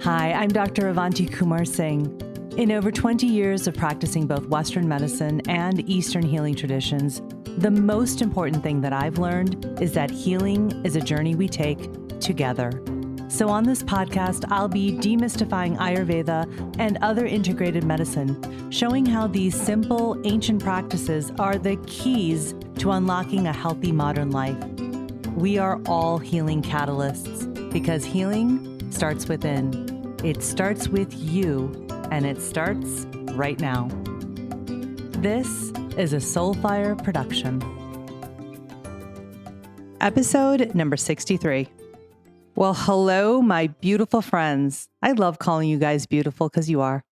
Hi, I'm Dr. Avanti Singh. In over 20 years of practicing both Western medicine and Eastern healing traditions, the most important thing that I've learned is that healing is a journey we take together. So on this podcast, I'll be demystifying Ayurveda and other integrated medicine, showing how these simple, ancient practices are the keys to unlocking a healthy modern life. We are all healing catalysts because healing starts within. It starts with you, and it starts right now. This is a Soulfire production. Episode number 63. Well, hello, my beautiful friends. I love calling you guys beautiful because you are.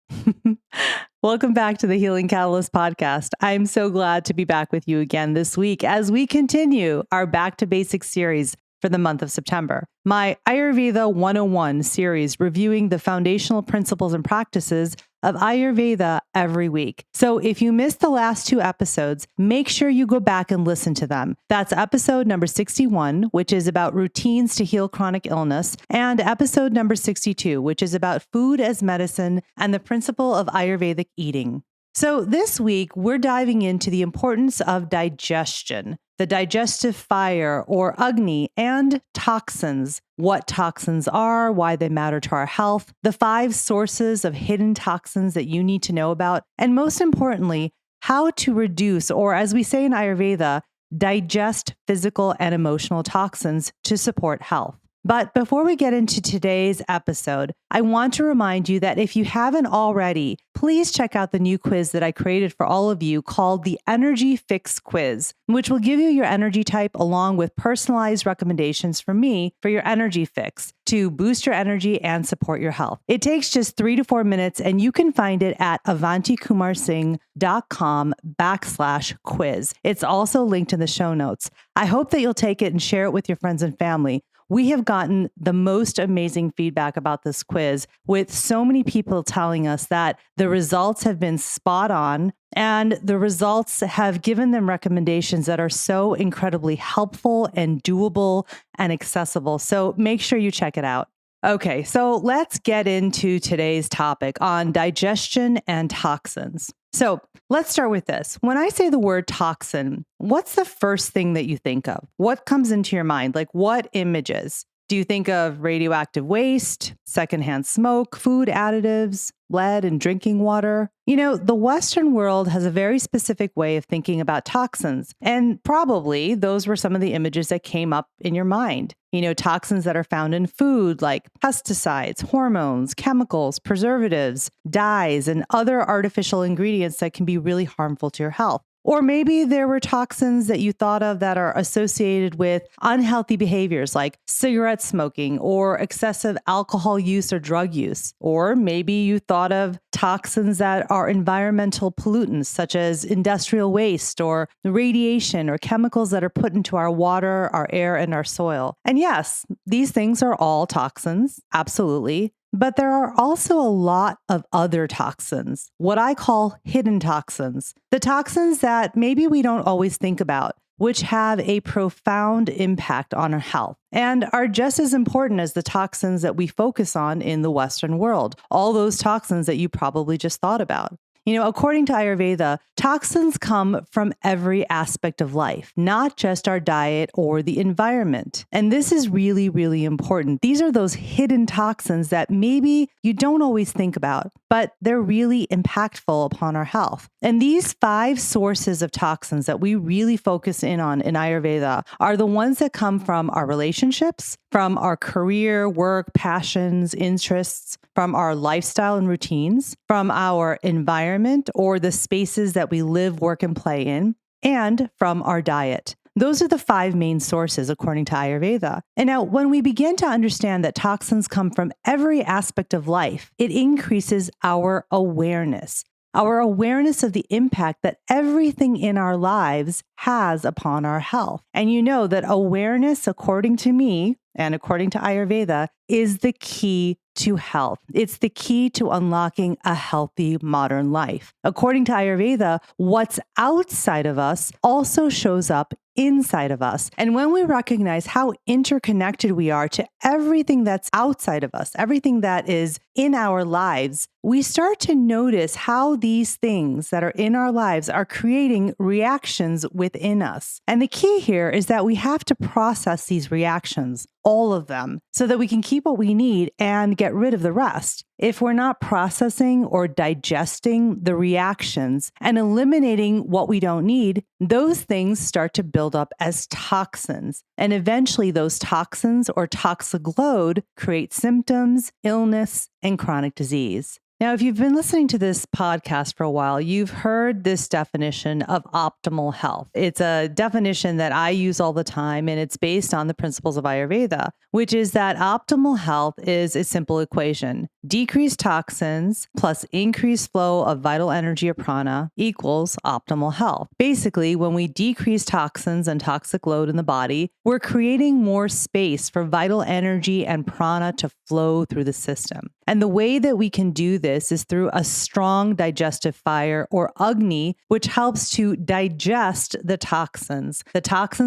Welcome back to the Healing Catalyst podcast. I'm so glad to be back with you again this week as we continue our Back to Basics series for the month of September. My Ayurveda 101 series reviewing the foundational principles and practices of Ayurveda every week. So if you missed the last two episodes, make sure you go back and listen to them. That's episode number 61, which is about routines to heal chronic illness, and episode number 62, which is about food as medicine and the principle of Ayurvedic eating. So this week, we're diving into the importance of digestion, the digestive fire or Agni, and toxins, what toxins are, why they matter to our health, the 5 sources of hidden toxins that you need to know about, and most importantly, how to reduce, or as we say in Ayurveda, digest physical and emotional toxins to support health. But before we get into today's episode, I want to remind you that if you haven't already, please check out the new quiz that I created for all of you called the Energy Fix Quiz, which will give you your energy type along with personalized recommendations from me for your energy fix to boost your energy and support your health. It takes just 3 to 4 minutes, and you can find it at avantikumarsingh.com/quiz. It's also linked in the show notes. I hope that you'll take it and share it with your friends and family. We have gotten the most amazing feedback about this quiz, with so many people telling us that the results have been spot on and the results have given them recommendations that are so incredibly helpful and doable and accessible. So make sure you check it out. Okay, so let's get into today's topic on digestion and toxins. So let's start with this. When I say the word toxin, what's the first thing that you think of? What comes into your mind? Like what images? Do you think of radioactive waste, secondhand smoke, food additives, lead in drinking water? You know, the Western world has a very specific way of thinking about toxins, and probably those were some of the images that came up in your mind. You know, toxins that are found in food like pesticides, hormones, chemicals, preservatives, dyes, and other artificial ingredients that can be really harmful to your health. Or maybe there were toxins that you thought of that are associated with unhealthy behaviors like cigarette smoking or excessive alcohol use or drug use. Or maybe you thought of toxins that are environmental pollutants such as industrial waste or radiation or chemicals that are put into our water, our air, and our soil. And yes, these things are all toxins, absolutely. But there are also a lot of other toxins, what I call hidden toxins, the toxins that maybe we don't always think about, which have a profound impact on our health and are just as important as the toxins that we focus on in the Western world, all those toxins that you probably just thought about. You know, according to Ayurveda, toxins come from every aspect of life, not just our diet or the environment. And this is really, really important. These are those hidden toxins that maybe you don't always think about, but they're really impactful upon our health. And these 5 sources of toxins that we really focus in on in Ayurveda are the ones that come from our relationships, from our career, work, passions, interests, from our lifestyle and routines, from our environment or the spaces that we live, work, and play in, and from our diet. Those are the 5 main sources according to Ayurveda. And now when we begin to understand that toxins come from every aspect of life, it increases our awareness of the impact that everything in our lives has upon our health. And you know that awareness, according to me and according to Ayurveda, is the key to health. It's the key to unlocking a healthy modern life. According to Ayurveda, what's outside of us also shows up inside of us. And when we recognize how interconnected we are to everything that's outside of us, everything that is in our lives, we start to notice how these things that are in our lives are creating reactions within us. And the key here is that we have to process these reactions, all of them, so that we can keep what we need and get rid of the rest. If we're not processing or digesting the reactions and eliminating what we don't need, those things start to build up as toxins. And eventually those toxins or toxic load create symptoms, illness, and chronic disease. Now, if you've been listening to this podcast for a while, you've heard this definition of optimal health. It's a definition that I use all the time, and it's based on the principles of Ayurveda, which is that optimal health is a simple equation. Decreased toxins plus increased flow of vital energy or prana equals optimal health. Basically, when we decrease toxins and toxic load in the body, we're creating more space for vital energy and prana to flow through the system. And the way that we can do this is through a strong digestive fire or Agni, which helps to digest the toxins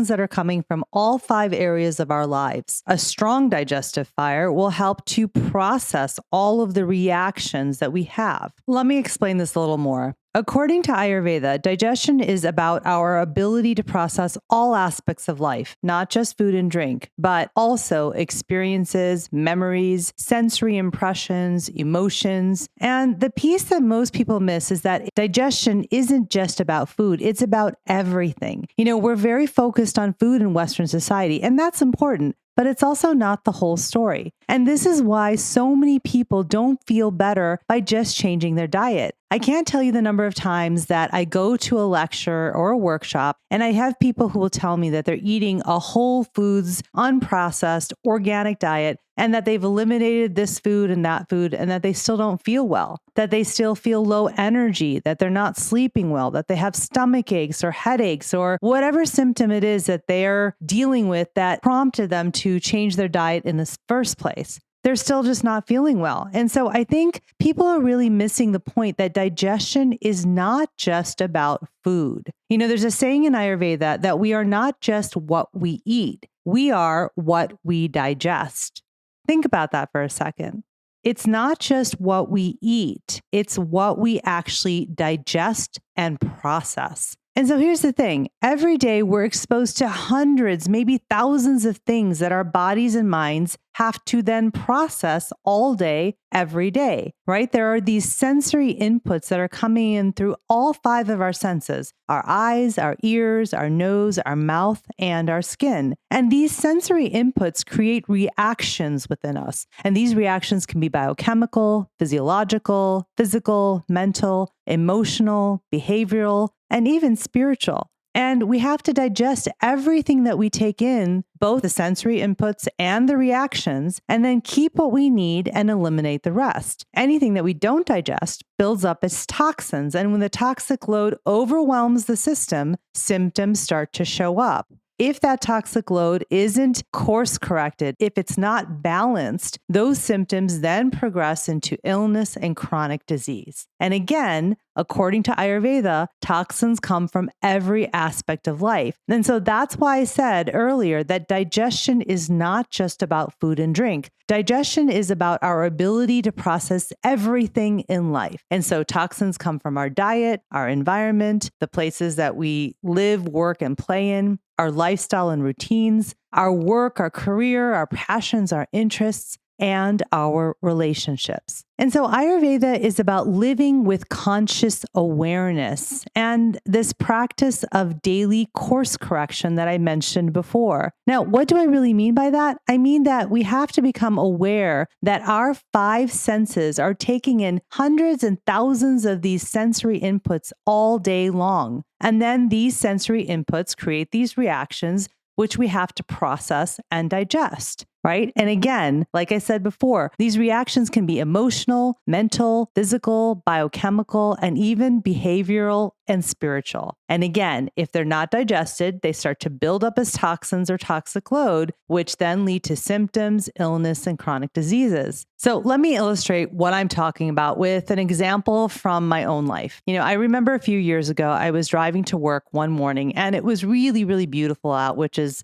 that are coming from all 5 areas of our lives. A strong digestive fire will help to process all of the reactions that we have. Let me explain this a little more. According to Ayurveda, digestion is about our ability to process all aspects of life, not just food and drink, but also experiences, memories, sensory impressions, emotions. And the piece that most people miss is that digestion isn't just about food, it's about everything. We're very focused on food in Western society, and that's important. But it's also not the whole story. And this is why so many people don't feel better by just changing their diet. I can't tell you the number of times that I go to a lecture or a workshop and I have people who will tell me that they're eating a whole foods, unprocessed, organic diet and that they've eliminated this food and that they still don't feel well, that they still feel low energy, that they're not sleeping well, that they have stomach aches or headaches or whatever symptom it is that they're dealing with that prompted them to change their diet in the first place. They're still just not feeling well. And so I think people are really missing the point that digestion is not just about food. There's a saying in Ayurveda that we are not just what we eat, we are what we digest. Think about that for a second. It's not just what we eat, it's what we actually digest and process. And so here's the thing. Every day we're exposed to hundreds, maybe thousands of things that our bodies and minds have to then process all day, every day, right? There are these sensory inputs that are coming in through all 5 of our senses, our eyes, our ears, our nose, our mouth, and our skin. And these sensory inputs create reactions within us. And these reactions can be biochemical, physiological, physical, mental, emotional, behavioral, and even spiritual. And we have to digest everything that we take in, both the sensory inputs and the reactions, and then keep what we need and eliminate the rest. Anything that we don't digest builds up as toxins. And when the toxic load overwhelms the system, symptoms start to show up. If that toxic load isn't course corrected, if it's not balanced, those symptoms then progress into illness and chronic disease. And again, according to Ayurveda, toxins come from every aspect of life. And so that's why I said earlier that digestion is not just about food and drink. Digestion is about our ability to process everything in life. And so toxins come from our diet, our environment, the places that we live, work, and play in, our lifestyle and routines, our work, our career, our passions, our interests, and our relationships. And so Ayurveda is about living with conscious awareness and this practice of daily course correction that I mentioned before. Now, what do I really mean by that? I mean that we have to become aware that our 5 senses are taking in hundreds and thousands of these sensory inputs all day long. And then these sensory inputs create these reactions which we have to process and digest. right? And again, like I said before, these reactions can be emotional, mental, physical, biochemical, and even behavioral and spiritual. And again, if they're not digested, they start to build up as toxins or toxic load, which then lead to symptoms, illness, and chronic diseases. So let me illustrate what I'm talking about with an example from my own life. I remember a few years ago, I was driving to work one morning and it was really, really beautiful out, which is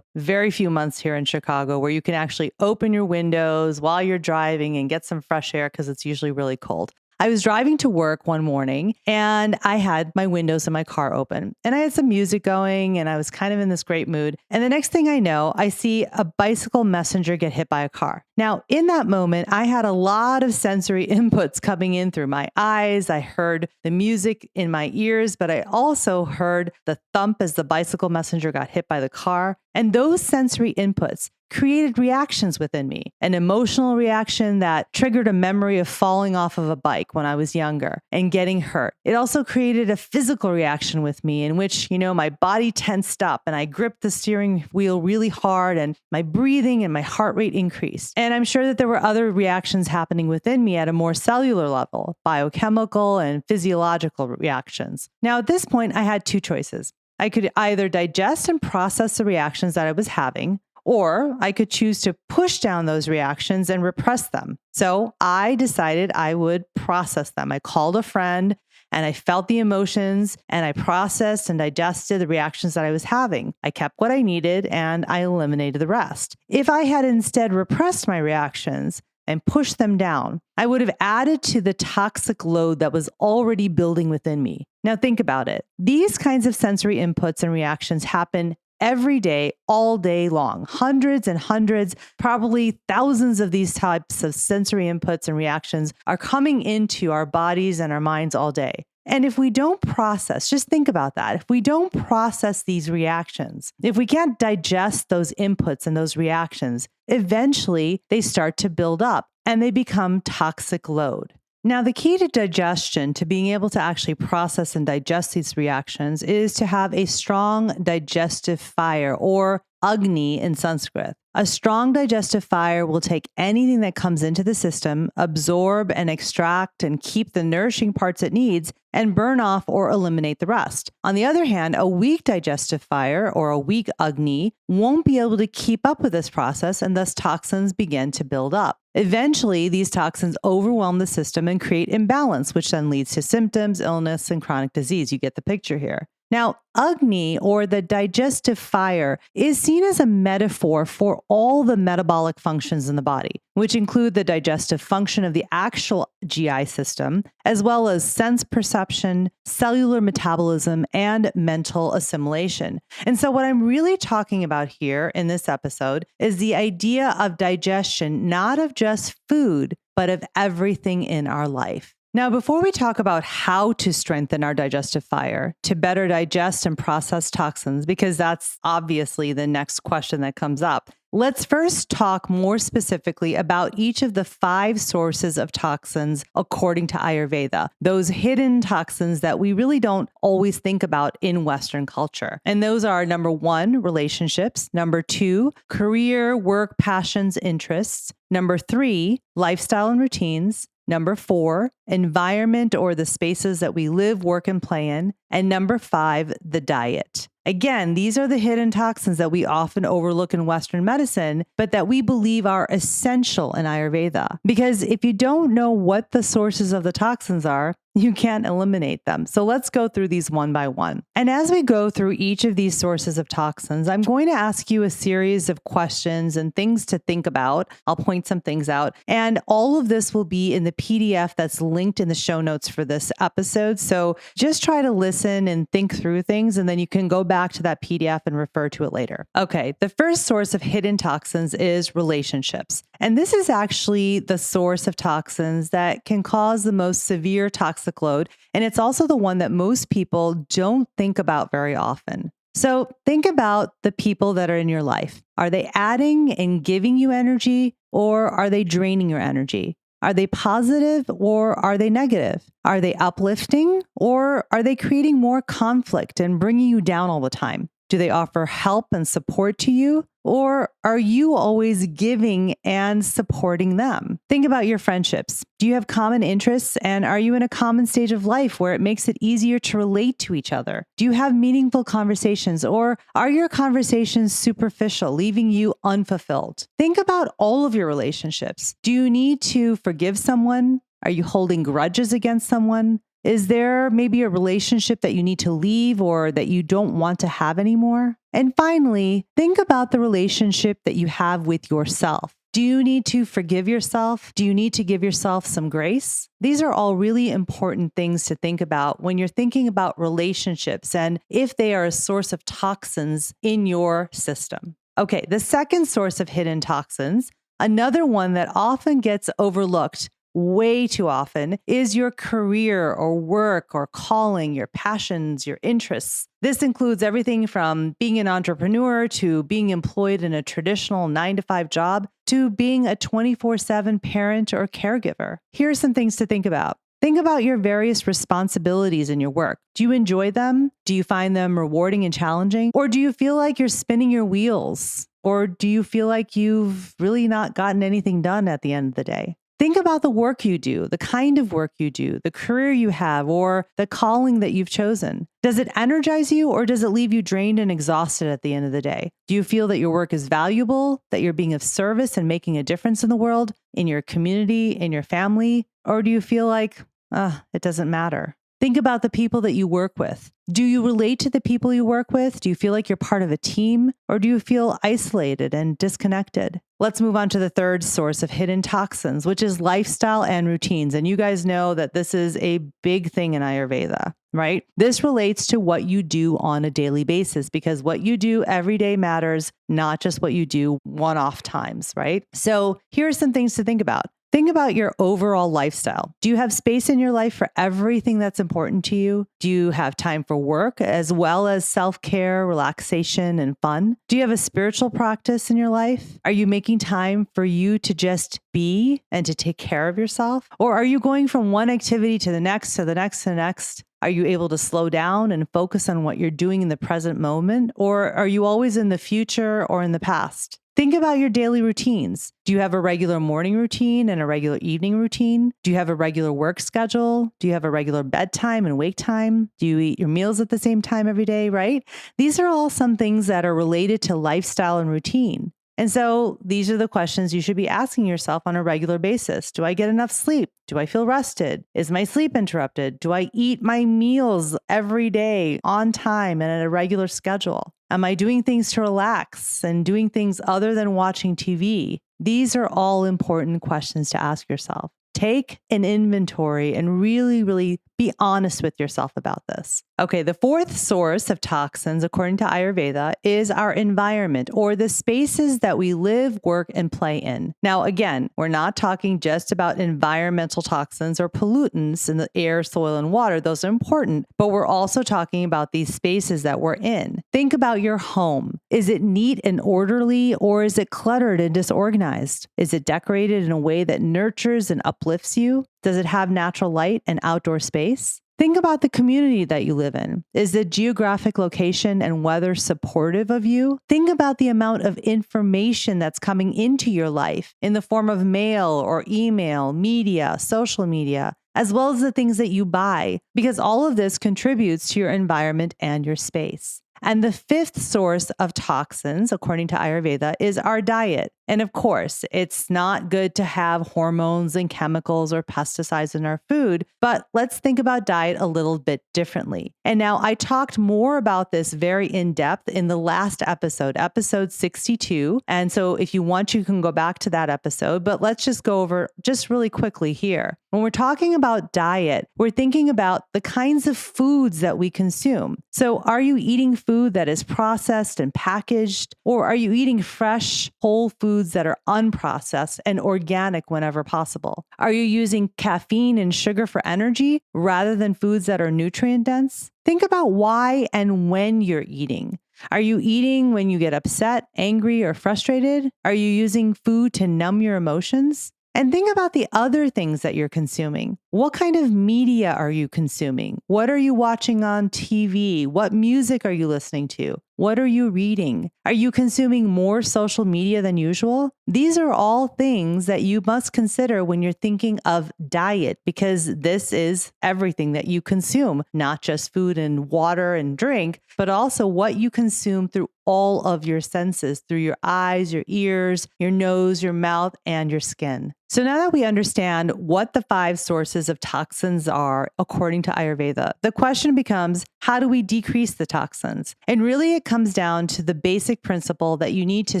very few months here in Chicago where you can actually open your windows while you're driving and get some fresh air because it's usually really cold. I was driving to work one morning and I had my windows in my car open and I had some music going and I was kind of in this great mood. And the next thing I know, I see a bicycle messenger get hit by a car. Now, in that moment, I had a lot of sensory inputs coming in through my eyes. I heard the music in my ears, but I also heard the thump as the bicycle messenger got hit by the car. And those sensory inputs created reactions within me, an emotional reaction that triggered a memory of falling off of a bike when I was younger and getting hurt. It also created a physical reaction with me in which, my body tensed up and I gripped the steering wheel really hard and my breathing and my heart rate increased. And I'm sure that there were other reactions happening within me at a more cellular level, biochemical and physiological reactions. Now, at this point, I had two choices. I could either digest and process the reactions that I was having, or I could choose to push down those reactions and repress them. So I decided I would process them. I called a friend and I felt the emotions and I processed and digested the reactions that I was having. I kept what I needed and I eliminated the rest. If I had instead repressed my reactions and pushed them down, I would have added to the toxic load that was already building within me. Now think about it. These kinds of sensory inputs and reactions happen every day, all day long. Hundreds and hundreds, probably thousands of these types of sensory inputs and reactions are coming into our bodies and our minds all day. And if we don't process, just think about that. If we don't process these reactions, if we can't digest those inputs and those reactions, eventually they start to build up and they become toxic load. Now, the key to digestion, to being able to actually process and digest these reactions, is to have a strong digestive fire, or Agni in Sanskrit. A strong digestive fire will take anything that comes into the system, absorb and extract and keep the nourishing parts it needs, and burn off or eliminate the rest. On the other hand, a weak digestive fire, or a weak Agni, won't be able to keep up with this process, and thus toxins begin to build up. Eventually, these toxins overwhelm the system and create imbalance, which then leads to symptoms, illness, and chronic disease. You get the picture here. Now, Agni, or the digestive fire, is seen as a metaphor for all the metabolic functions in the body, which include the digestive function of the actual GI system, as well as sense perception, cellular metabolism, and mental assimilation. And so what I'm really talking about here in this episode is the idea of digestion, not of just food, but of everything in our life. Now, before we talk about how to strengthen our digestive fire to better digest and process toxins, because that's obviously the next question that comes up, let's first talk more specifically about each of the 5 sources of toxins according to Ayurveda, those hidden toxins that we really don't always think about in Western culture. And those are number 1, relationships, number 2, career, work, passions, interests, number 3, lifestyle and routines, number 4, environment or the spaces that we live, work, and play in. And number 5, the diet. Again, these are the hidden toxins that we often overlook in Western medicine, but that we believe are essential in Ayurveda. Because if you don't know what the sources of the toxins are, you can't eliminate them. So let's go through these one by one. And as we go through each of these sources of toxins, I'm going to ask you a series of questions and things to think about. I'll point some things out. And all of this will be in the PDF that's linked in the show notes for this episode. So just try to listen and think through things, and then you can go back to that PDF and refer to it later. Okay, the first source of hidden toxins is relationships. And this is actually the source of toxins that can cause the most severe toxic load. And it's also the one that most people don't think about very often. So think about the people that are in your life. Are they adding and giving you energy, or are they draining your energy? Are they positive or are they negative? Are they uplifting or are they creating more conflict and bringing you down all the time? Do they offer help and support to you? Or are you always giving and supporting them? Think about your friendships. Do you have common interests, and are you in a common stage of life where it makes it easier to relate to each other? Do you have meaningful conversations, or are your conversations superficial, leaving you unfulfilled? Think about all of your relationships. Do you need to forgive someone? Are you holding grudges against someone? Is there maybe a relationship that you need to leave or that you don't want to have anymore? And finally, think about the relationship that you have with yourself. Do you need to forgive yourself? Do you need to give yourself some grace? These are all really important things to think about when you're thinking about relationships and if they are a source of toxins in your system. Okay, the second source of hidden toxins, another one that often gets overlooked way too often, is your career or work or calling, your passions, your interests. This includes everything from being an entrepreneur to being employed in a traditional 9-to-5 job to being a 24/7 parent or caregiver. Here are some things to think about. Think about your various responsibilities in your work. Do you enjoy them? Do you find them rewarding and challenging? Or do you feel like you're spinning your wheels? Or do you feel like you've really not gotten anything done at the end of the day? Think about the work you do, the kind of work you do, the career you have, or the calling that you've chosen. Does it energize you, or does it leave you drained and exhausted at the end of the day? Do you feel that your work is valuable, that you're being of service and making a difference in the world, in your community, in your family? Or do you feel like, it doesn't matter? Think about the people that you work with. Do you relate to the people you work with? Do you feel like you're part of a team? Or do you feel isolated and disconnected? Let's move on to the third source of hidden toxins, which is lifestyle and routines. And you guys know that this is a big thing in Ayurveda, right? This relates to what you do on a daily basis, because what you do every day matters, not just what you do one-off times, right? So here are some things to think about. Think about your overall lifestyle. Do you have space in your life for everything that's important to you? Do you have time for work as well as self-care, relaxation, and fun? Do you have a spiritual practice in your life? Are you making time for you to just be and to take care of yourself? Or are you going from one activity to the next, to the next, to the next? Are you able to slow down and focus on what you're doing in the present moment? Or are you always in the future or in the past? Think about your daily routines. Do you have a regular morning routine and a regular evening routine? Do you have a regular work schedule? Do you have a regular bedtime and wake time? Do you eat your meals at the same time every day, right? These are all some things that are related to lifestyle and routine. And so these are the questions you should be asking yourself on a regular basis. Do I get enough sleep? Do I feel rested? Is my sleep interrupted? Do I eat my meals every day on time and at a regular schedule? Am I doing things to relax and doing things other than watching TV? These are all important questions to ask yourself. Take an inventory and really be honest with yourself about this. Okay, the fourth source of toxins, according to Ayurveda, is our environment, or the spaces that we live, work, and play in. Now, again, we're not talking just about environmental toxins or pollutants in the air, soil, and water. Those are important, but we're also talking about these spaces that we're in. Think about your home. Is it neat and orderly, or is it cluttered and disorganized? Is it decorated in a way that nurtures and uplifts you? Does it have natural light and outdoor space? Think about the community that you live in. Is the geographic location and weather supportive of you? Think about the amount of information that's coming into your life in the form of mail or email, media, social media, as well as the things that you buy, because all of this contributes to your environment and your space. And the fifth source of toxins, according to Ayurveda, is our diet. And of course, it's not good to have hormones and chemicals or pesticides in our food, but let's think about diet a little bit differently. And now I talked more about this very in depth in the last episode, episode 62. And so if you want, you can go back to that episode, but let's just go over just really quickly here. When we're talking about diet, we're thinking about the kinds of foods that we consume. So are you eating food that is processed and packaged, or are you eating fresh, whole foods that are unprocessed and organic whenever possible? Are you using caffeine and sugar for energy rather than foods that are nutrient dense? Think about why and when you're eating. Are you eating when you get upset, angry, or frustrated? Are you using food to numb your emotions? And think about the other things that you're consuming. What kind of media are you consuming? What are you watching on TV? What music are you listening to? What are you reading? Are you consuming more social media than usual? These are all things that you must consider when you're thinking of diet, because this is everything that you consume, not just food and water and drink, but also what you consume through all of your senses, through your eyes, your ears, your nose, your mouth, and your skin. So now that we understand what the 5 sources of toxins are, according to Ayurveda, the question becomes, how do we decrease the toxins? And really it comes down to the basic principle that you need to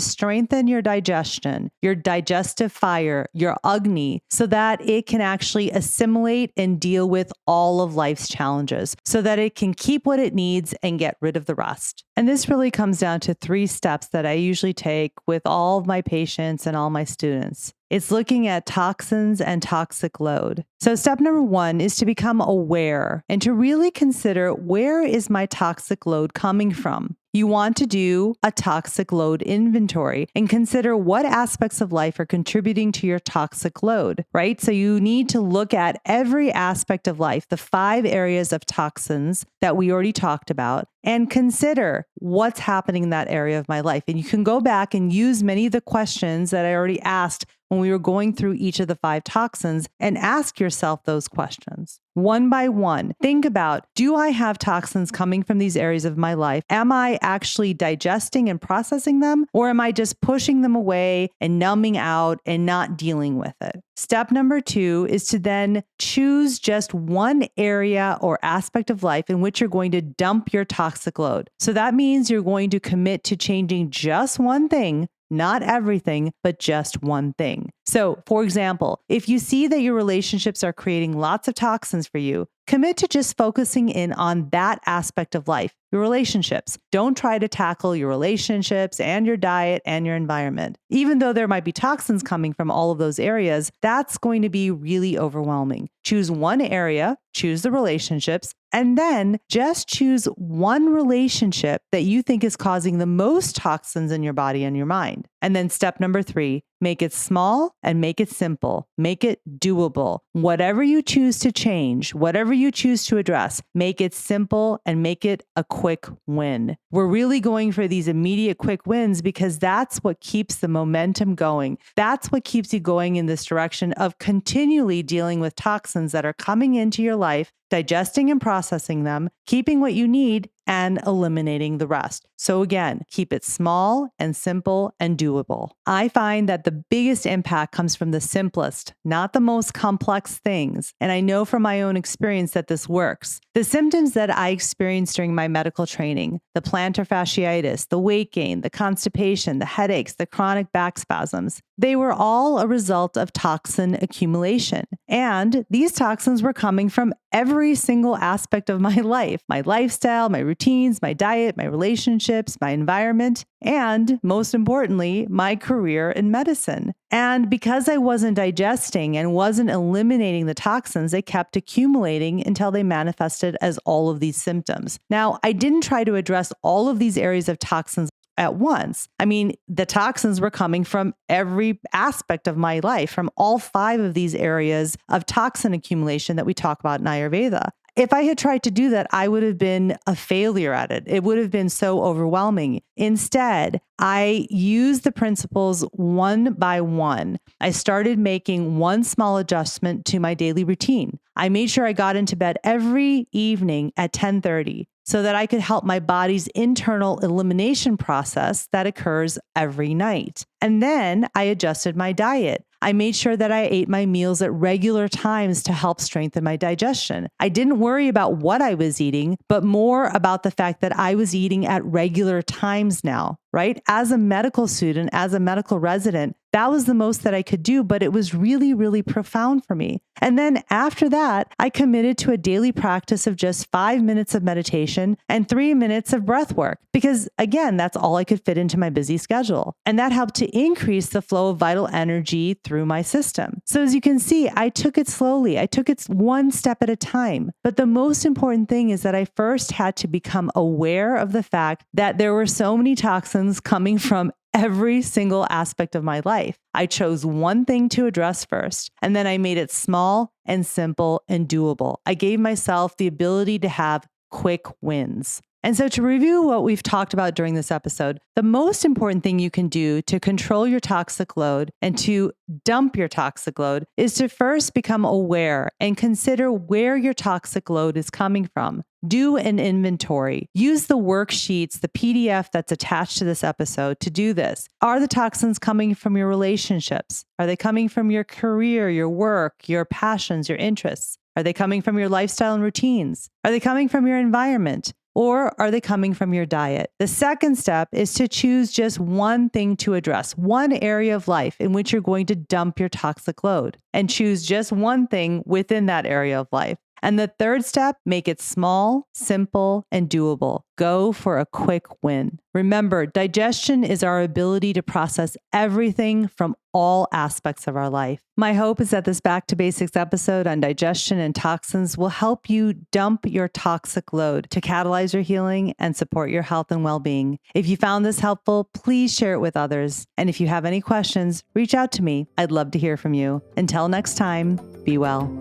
strengthen your digestion, your digestive fire, your Agni, so that it can actually assimilate and deal with all of life's challenges, so that it can keep what it needs and get rid of the rest. And this really comes down to 3 steps that I usually take with all of my patients and all my students. It's looking at toxins and toxic load. So step number 1 is to become aware and to really consider, where is my toxic load coming from? You want to do a toxic load inventory and consider what aspects of life are contributing to your toxic load, right? So you need to look at every aspect of life, the 5 areas of toxins that we already talked about, and consider what's happening in that area of my life. And you can go back and use many of the questions that I already asked when we were going through each of the 5 toxins, and ask yourself those questions. One by one, think about, do I have toxins coming from these areas of my life? Am I actually digesting and processing them? Or am I just pushing them away and numbing out and not dealing with it? Step number 2 is to then choose just one area or aspect of life in which you're going to dump your toxic load. So that means you're going to commit to changing just one thing. Not everything, but just one thing. So, for example, if you see that your relationships are creating lots of toxins for you, commit to just focusing in on that aspect of life, your relationships. Don't try to tackle your relationships and your diet and your environment. Even though there might be toxins coming from all of those areas, that's going to be really overwhelming. Choose one area, choose the relationships, and then just choose one relationship that you think is causing the most toxins in your body and your mind. And then step number 3, make it small and make it simple. Make it doable. Whatever you choose to change, whatever you choose to address, make it simple and make it a quick win. We're really going for these immediate quick wins because that's what keeps the momentum going. That's what keeps you going in this direction of continually dealing with toxins that are coming into your life, digesting and processing them, keeping what you need, and eliminating the rest. So again, keep it small and simple and doable. I find that the biggest impact comes from the simplest, not the most complex things. And I know from my own experience that this works. The symptoms that I experienced during my medical training, the plantar fasciitis, the weight gain, the constipation, the headaches, the chronic back spasms, they were all a result of toxin accumulation. And these toxins were coming from every single aspect of my life, my lifestyle, my routines, my diet, my relationships, my environment, and most importantly, my career in medicine. And because I wasn't digesting and wasn't eliminating the toxins, they kept accumulating until they manifested as all of these symptoms. Now, I didn't try to address all of these areas of toxins at once. I mean, the toxins were coming from every aspect of my life, from all 5 of these areas of toxin accumulation that we talk about in Ayurveda. If I had tried to do that, I would have been a failure at it. It would have been so overwhelming. Instead, I used the principles one by one. I started making one small adjustment to my daily routine. I made sure I got into bed every evening at 10:30 so that I could help my body's internal elimination process that occurs every night. And then I adjusted my diet. I made sure that I ate my meals at regular times to help strengthen my digestion. I didn't worry about what I was eating, but more about the fact that I was eating at regular times now, right? As a medical student, as a medical resident, that was the most that I could do, but it was really, really profound for me. And then after that, I committed to a daily practice of just 5 minutes of meditation and 3 minutes of breath work, because again, that's all I could fit into my busy schedule. And that helped to increase the flow of vital energy through my system. So as you can see, I took it slowly. I took it one step at a time. But the most important thing is that I first had to become aware of the fact that there were so many toxins coming from every single aspect of my life. I chose one thing to address first, and then I made it small and simple and doable. I gave myself the ability to have quick wins. And so to review what we've talked about during this episode, the most important thing you can do to control your toxic load and to dump your toxic load is to first become aware and consider where your toxic load is coming from. Do an inventory. Use the worksheets, the PDF that's attached to this episode to do this. Are the toxins coming from your relationships? Are they coming from your career, your work, your passions, your interests? Are they coming from your lifestyle and routines? Are they coming from your environment? Or are they coming from your diet? The second step is to choose just one thing to address, one area of life in which you're going to dump your toxic load, and choose just one thing within that area of life. And the third step, make it small, simple, and doable. Go for a quick win. Remember, digestion is our ability to process everything from all aspects of our life. My hope is that this Back to Basics episode on digestion and toxins will help you dump your toxic load to catalyze your healing and support your health and well-being. If you found this helpful, please share it with others. And if you have any questions, reach out to me. I'd love to hear from you. Until next time, be well.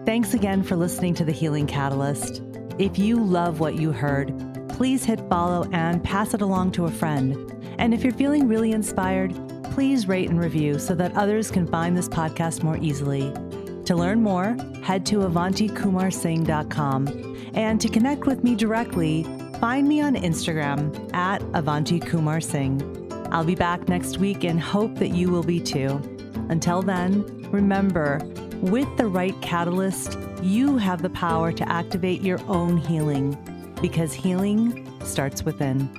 Thanks again for listening to The Healing Catalyst. If you love what you heard, please hit follow and pass it along to a friend. And if you're feeling really inspired, please rate and review so that others can find this podcast more easily. To learn more, head to avantikumarsingh.com. And to connect with me directly, find me on Instagram at avantikumarsingh. I'll be back next week and hope that you will be too. Until then, remember, with the right catalyst, you have the power to activate your own healing, because healing starts within.